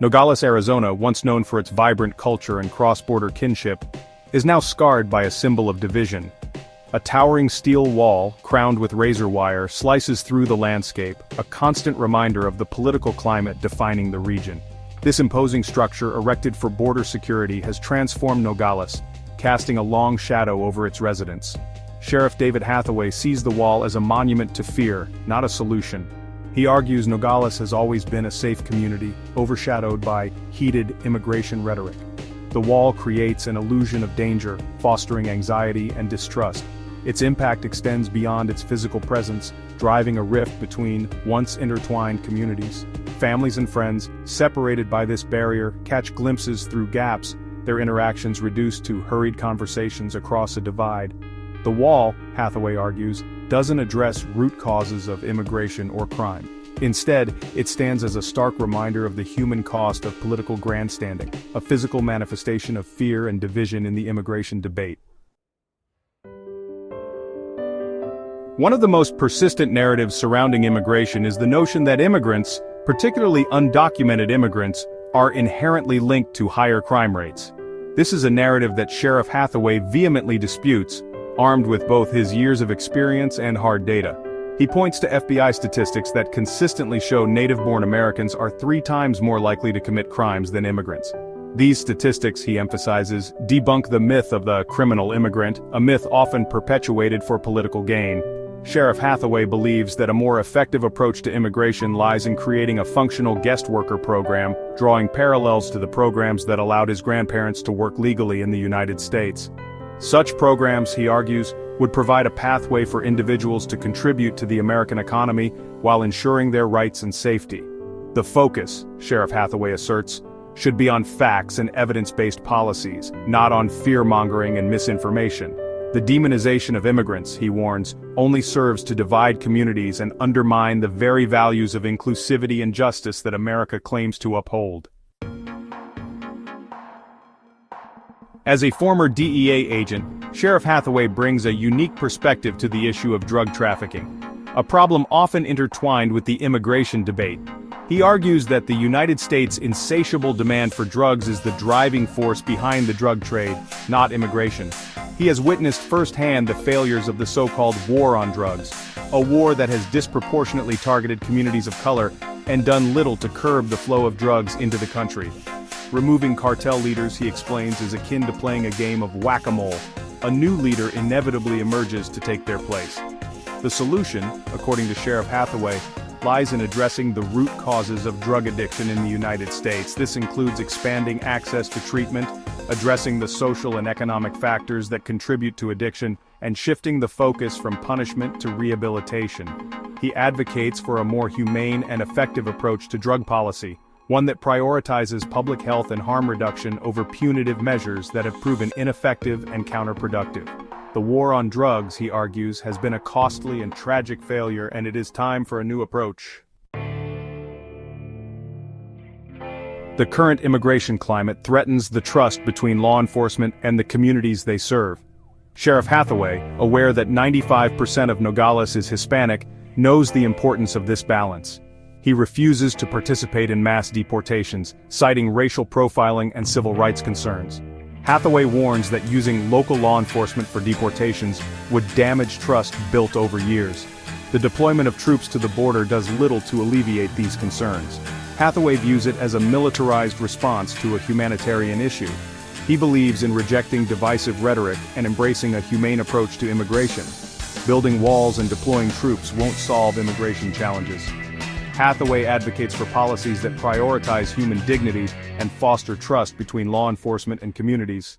Nogales, Arizona, once known for its vibrant culture and cross-border kinship, is now scarred by a symbol of division. A towering steel wall, crowned with razor wire, slices through the landscape, a constant reminder of the political climate defining the region. This imposing structure, erected for border security, has transformed Nogales, casting a long shadow over its residents. Sheriff David Hathaway sees the wall as a monument to fear, not a solution. He argues Nogales has always been a safe community, overshadowed by heated immigration rhetoric. The wall creates an illusion of danger, fostering anxiety and distrust. Its impact extends beyond its physical presence, driving a rift between once intertwined communities. Families and friends, separated by this barrier, catch glimpses through gaps, their interactions reduced to hurried conversations across a divide. The wall, Hathaway argues, doesn't address root causes of immigration or crime. Instead, it stands as a stark reminder of the human cost of political grandstanding, a physical manifestation of fear and division in the immigration debate. One of the most persistent narratives surrounding immigration is the notion that immigrants, particularly undocumented immigrants, are inherently linked to higher crime rates. This is a narrative that Sheriff Hathaway vehemently disputes, armed with both his years of experience and hard data. He points to FBI statistics that consistently show native-born Americans are 3 times more likely to commit crimes than immigrants. These statistics, he emphasizes, debunk the myth of the criminal immigrant, a myth often perpetuated for political gain. Sheriff Hathaway believes that a more effective approach to immigration lies in creating a functional guest worker program, drawing parallels to the programs that allowed his grandparents to work legally in the United States. Such programs, he argues, would provide a pathway for individuals to contribute to the American economy while ensuring their rights and safety. The focus, Sheriff Hathaway asserts, should be on facts and evidence-based policies, not on fear-mongering and misinformation. The demonization of immigrants, he warns, only serves to divide communities and undermine the very values of inclusivity and justice that America claims to uphold. As a former DEA agent, Sheriff Hathaway brings a unique perspective to the issue of drug trafficking, a problem often intertwined with the immigration debate. He argues that the United States' insatiable demand for drugs is the driving force behind the drug trade, not immigration. He has witnessed firsthand the failures of the so-called war on drugs, a war that has disproportionately targeted communities of color and done little to curb the flow of drugs into the country. Removing cartel leaders, he explains, is akin to playing a game of whack-a-mole. A new leader inevitably emerges to take their place. The solution, according to Sheriff Hathaway, lies in addressing the root causes of drug addiction in the United States. This includes expanding access to treatment, addressing the social and economic factors that contribute to addiction, and shifting the focus from punishment to rehabilitation. He advocates for a more humane and effective approach to drug policy, one that prioritizes public health and harm reduction over punitive measures that have proven ineffective and counterproductive. The war on drugs, he argues, has been a costly and tragic failure, and it is time for a new approach. The current immigration climate threatens the trust between law enforcement and the communities they serve. Sheriff Hathaway, aware that 95% of Nogales is Hispanic, knows the importance of this balance. He refuses to participate in mass deportations, citing racial profiling and civil rights concerns. Hathaway warns that using local law enforcement for deportations would damage trust built over years. The deployment of troops to the border does little to alleviate these concerns. Hathaway views it as a militarized response to a humanitarian issue. He believes in rejecting divisive rhetoric and embracing a humane approach to immigration. Building walls and deploying troops won't solve immigration challenges. Hathaway advocates for policies that prioritize human dignity and foster trust between law enforcement and communities.